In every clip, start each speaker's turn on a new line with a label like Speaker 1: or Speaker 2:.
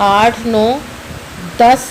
Speaker 1: 8, 9, 10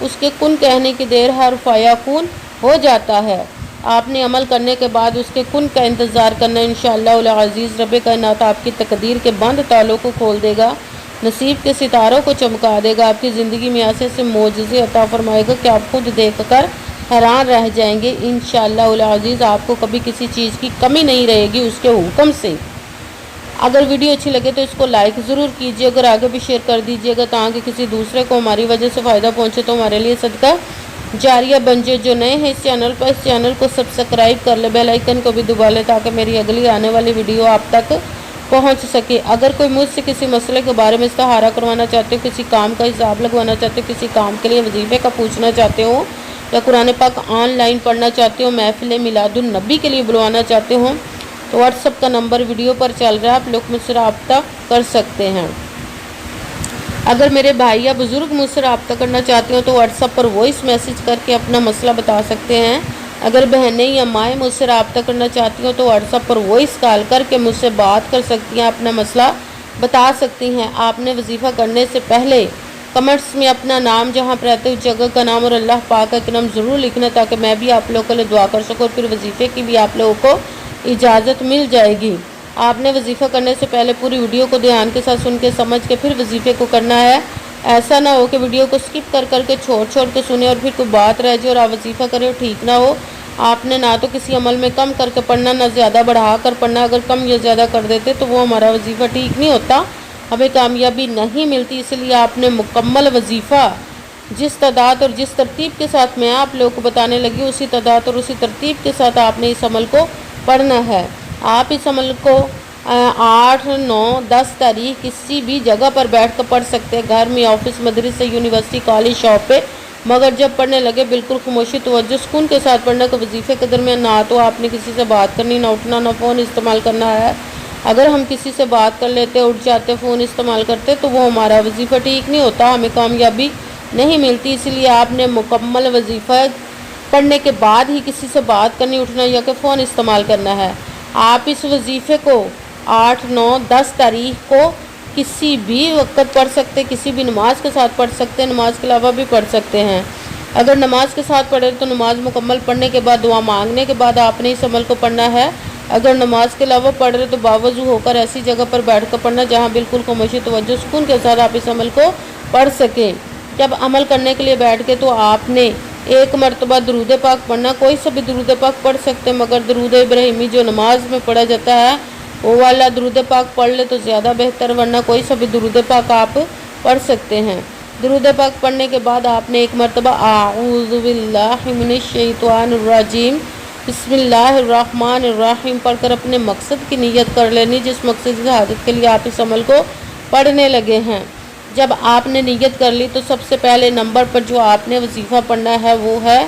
Speaker 1: اس کے کن کہنے کی دیر حرف فیکون ہو جاتا ہے۔ آپ نے عمل کرنے کے بعد اس کے کن کا انتظار کرنا، انشاءاللہ العزیز رب کائنات آپ کی تقدیر کے بند تالوں کو کھول دے گا، نصیب کے ستاروں کو چمکا دے گا، آپ کی زندگی میں ایسے سے معجزے عطا فرمائے گا کہ آپ خود دیکھ کر حیران رہ جائیں گے۔ انشاءاللہ العزیز آپ کو کبھی کسی چیز کی کمی نہیں رہے گی اس کے حکم سے۔ اگر ویڈیو اچھی لگے تو اس کو لائک ضرور کیجیے، اگر آگے بھی شیئر کر دیجیے گا تاکہ کسی دوسرے کو ہماری وجہ سے فائدہ پہنچے تو ہمارے لیے صدقہ جاریہ بن جائے۔ جو نئے ہیں اس چینل کو سبسکرائب کر لے، بیل آئیکن کو بھی دبا لے تاکہ میری اگلی آنے والی ویڈیو آپ تک پہنچ سکے۔ اگر کوئی مجھ سے کسی مسئلے کے بارے میں استخارہ کروانا چاہتے ہو، کسی کام کا حساب لگوانا چاہتے ہو، کسی کام کے لیے وظیفے کا پوچھنا چاہتے ہو، یا قرآن پاک آن لائن پڑھنا چاہتے ہو، محفل میلاد النبی کے لیے بلوانا چاہتے ہو، تو واٹس ایپ کا نمبر ویڈیو پر چل رہا ہے، آپ لوگ مجھ سے رابطہ کر سکتے ہیں۔ اگر میرے بھائی یا بزرگ مجھ سے رابطہ کرنا چاہتے ہو تو واٹس ایپ پر وائس میسیج کر کے اپنا مسئلہ بتا سکتے ہیں۔ اگر بہنیں یا مائیں مجھ سے رابطہ کرنا چاہتی ہوں تو واٹس ایپ پر وائس کال کر کے مجھ سے بات کر سکتی ہیں، اپنا مسئلہ بتا سکتی ہیں۔ آپ نے وظیفہ کرنے سے پہلے کمنٹس میں اپنا نام، جہاں پر رہتے ہو جگہ کا نام اور اللہ پاک کا نام ضرور لکھنا تاکہ میں بھی آپ لوگوں کے لیے دعا کر سکوں، اور پھر وظیفے کی بھی آپ لوگوں کو اجازت مل جائے گی۔ آپ نے وظیفہ کرنے سے پہلے پوری ویڈیو کو دھیان کے ساتھ سن کے سمجھ کے پھر وظیفے کو کرنا ہے۔ ایسا نہ ہو کہ ویڈیو کو سکپ کر کے چھوڑ کے سنیں اور پھر کوئی بات رہ جائے اور آپ وظیفہ کریں اور ٹھیک نہ ہو۔ آپ نے نہ تو کسی عمل میں کم کر کے پڑھنا، نہ زیادہ بڑھا کر پڑھنا۔ اگر کم یا زیادہ کر دیتے تو وہ ہمارا وظیفہ ٹھیک نہیں ہوتا، ہمیں کامیابی نہیں ملتی۔ اس لیے آپ نے مکمل وظیفہ جس تعداد اور جس ترتیب کے ساتھ میں آپ لوگوں کو بتانے لگی، اسی تعداد اور اسی ترتیب کے ساتھ آپ نے اس عمل کو پڑھنا ہے۔ آپ اس عمل کو 8، 9، 10 تاریخ کسی بھی جگہ پر بیٹھ کر پڑھ سکتے ہیں، گھر میں، آفس، مدرسے، یونیورسٹی، کالج، شاپ پہ، مگر جب پڑھنے لگے بالکل خاموشی، توجہ، سکون کے ساتھ پڑھنا کہ وظیفے کے درمیان نہ تو آپ نے کسی سے بات کرنی، نہ اٹھنا، نہ فون استعمال کرنا ہے۔ اگر ہم کسی سے بات کر لیتے، اٹھ جاتے، فون استعمال کرتے تو وہ ہمارا وظیفہ ٹھیک نہیں ہوتا، ہمیں کامیابی نہیں ملتی۔ اس لیے آپ نے مکمل وظیفہ پڑھنے کے بعد ہی کسی سے بات کرنی، اٹھنا یا کہ فون استعمال کرنا ہے۔ آپ اس وظیفے کو 8، 9، 10 تاریخ کو کسی بھی وقت پڑھ سکتے، کسی بھی نماز کے ساتھ پڑھ سکتے ہیں، نماز کے علاوہ بھی پڑھ سکتے ہیں۔ اگر نماز کے ساتھ پڑھے تو نماز مکمل پڑھنے کے بعد، دعا مانگنے کے بعد آپ نے اس عمل کو پڑھنا ہے۔ اگر نماز کے علاوہ پڑھ رہے تو باوضو ہو کر ایسی جگہ پر بیٹھ کر پڑھنا جہاں بالکل خاموشی، توجہ، سکون کے ساتھ آپ اس عمل کو پڑھ سکیں۔ جب عمل کرنے کے لیے بیٹھ کے تو آپ نے ایک مرتبہ درود پاک پڑھنا، کوئی سا بھی درود پاک پڑھ سکتے ہیں، مگر درود ابراہیمی جو نماز میں پڑھا جاتا ہے وہ والا درود پاک پڑھ لے تو زیادہ بہتر، ورنہ کوئی سا بھی درود پاک آپ پڑھ سکتے ہیں۔ درود پاک پڑھنے کے بعد آپ نے ایک مرتبہ اعوذ باللہ من الشیطان الرجیم بسم اللہ الرحمن الرحیم پڑھ کر اپنے مقصد کی نیت کر لینی، جس مقصد کی حاجت کے لیے آپ اس عمل کو پڑھنے لگے ہیں۔ جب آپ نے نیت کر لی تو سب سے پہلے نمبر پر جو آپ نے وظیفہ پڑھنا ہے وہ ہے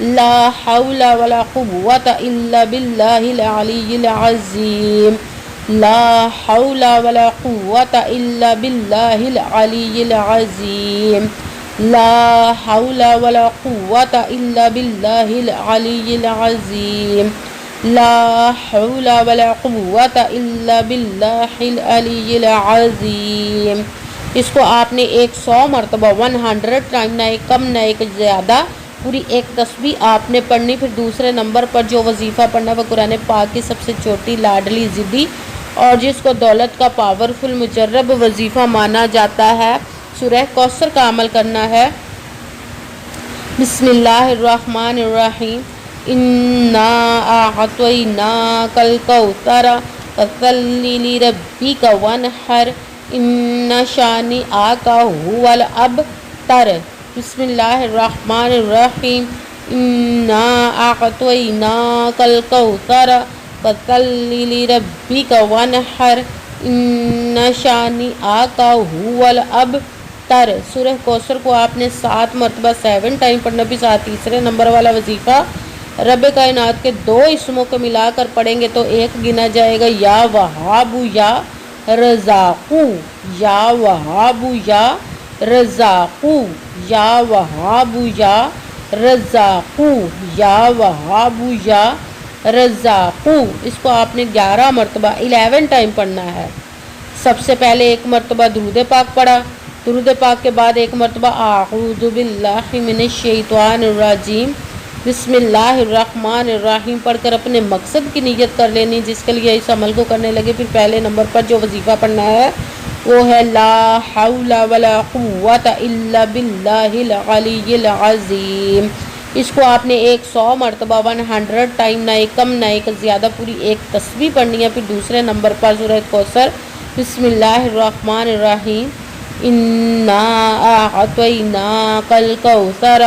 Speaker 1: لا حول ولا قوت الا باللہ العلی العظیم، لا حول ولا قوت الا باللہ العلی العظیم، لا حول ولا قوت الا باللہ العلی العظیم، لا حول ولا قوت الا باللہ العلی العظیم۔ اس کو آپ نے 100 مرتبہ 100 ٹائم، نہ ایک کم نہ ایک زیادہ، پوری ایک تسبیح آپ نے پڑھنی۔ پھر دوسرے نمبر پر جو وظیفہ پڑھنا وہ قرآن پاک کی سب سے چھوٹی لاڈلی ضدی اور جس کو دولت کا پاورفل مجرب وظیفہ مانا جاتا ہے، سورہ کوثر کا عمل کرنا ہے۔ بسم اللہ الرحمن الرحیم، انا اعطیناک الکوثر فصلی لربک وانحر ان شانئک ھو الابتر۔ بسم اللہ الرحمن الرحیم، انا اعطیناک الکوثر فصلی لربک وانحر ان شانئک ھو الابتر۔ سورہ کوثر کو آپ نے 7 مرتبہ 7 ٹائم پڑھنا بھی ساتھ۔ تیسرے نمبر والا وظیفہ رب کائنات کے 2 اسموں کو ملا کر پڑھیں گے تو ایک گنا جائے گا، یا وہاب یا رزاقو، یا وہاب یا رزاقو، یا وہاب یا رزاقو، یا وہاب یا رزاقو۔ اس کو آپ نے 11 مرتبہ 11 ٹائم پڑھنا ہے۔ سب سے پہلے ایک مرتبہ درود پاک پڑھا، درود پاک کے بعد ایک مرتبہ اعوذ باللہ من الشیطان الرجیم بسم اللہ الرحمن الرحیم پڑھ کر اپنے مقصد کی نیت کر لینی جس کے لیے اس عمل کو کرنے لگے۔ پھر پہلے نمبر پر جو وظیفہ پڑھنا ہے وہ ہے لا حول ولا قوت الا باللہ العلی العظیم۔ اس کو آپ نے 100 مرتبہ 100 ٹائم، نہ ایک کم نہ ایک زیادہ، پوری ایک تسبیح پڑھنی ہے۔ پھر دوسرے نمبر پر سورہ کوثر بسم اللہ الرحمن الرحیم انا اعطیناک الکوثر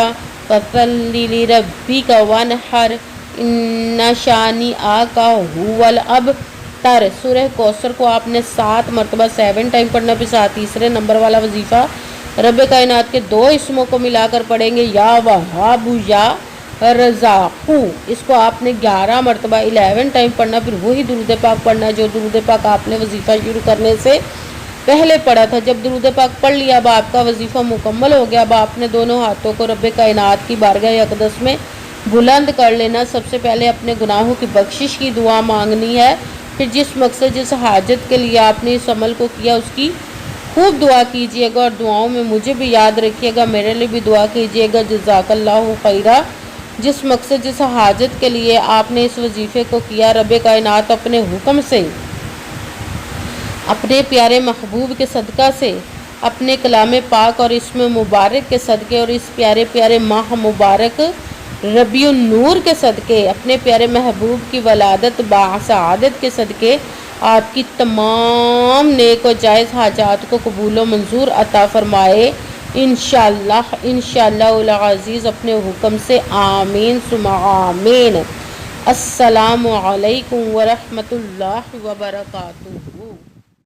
Speaker 1: فصل لربک وانحر ان شانئک ھو الابتر۔ سورہ کوثر کو آپ نے 7 مرتبہ 7 ٹائم پڑھنا۔ پھر ساتھ تیسرے نمبر والا وظیفہ رب کائنات کے 2 اسموں کو ملا کر پڑھیں گے، یا وہاب یا رزاق۔ اس کو آپ نے 11 مرتبہ 11 ٹائم پڑھنا۔ پھر وہی درود پاک پڑھنا جو درود پاک آپ نے وظیفہ شروع کرنے سے پہلے پڑھا تھا۔ جب درود پاک پڑھ لیا، اب آپ کا وظیفہ مکمل ہو گیا، اب آپ نے دونوں ہاتھوں کو رب کائنات کی بارگاہ اقدس میں بلند کر لینا۔ سب سے پہلے اپنے گناہوں کی بخشش کی دعا مانگنی ہے۔ پھر جس مقصد جس حاجت کے لیے آپ نے اس عمل کو کیا اس کی خوب دعا کیجئے گا، اور دعاؤں میں مجھے بھی یاد رکھیے گا، میرے لیے بھی دعا کیجئے گا۔ جزاک اللہ خیرہ۔ جس مقصد جس حاجت کے لیے آپ نے اس وظیفے کو کیا، رب کائنات اپنے حکم سے، اپنے پیارے محبوب کے صدقہ سے، اپنے کلام پاک اور اسم مبارک کے صدقے، اور اس پیارے پیارے ماہ مبارک ربیع النور کے صدقے، اپنے پیارے محبوب کی ولادت بسعادت کے صدقے، آپ کی تمام نیک و جائز حاجات کو قبول و منظور عطا فرمائے انشاءاللہ العزیز اپنے حکم سے، آمین ثم آمین۔ السلام علیکم ورحمۃ اللہ وبرکاتہ۔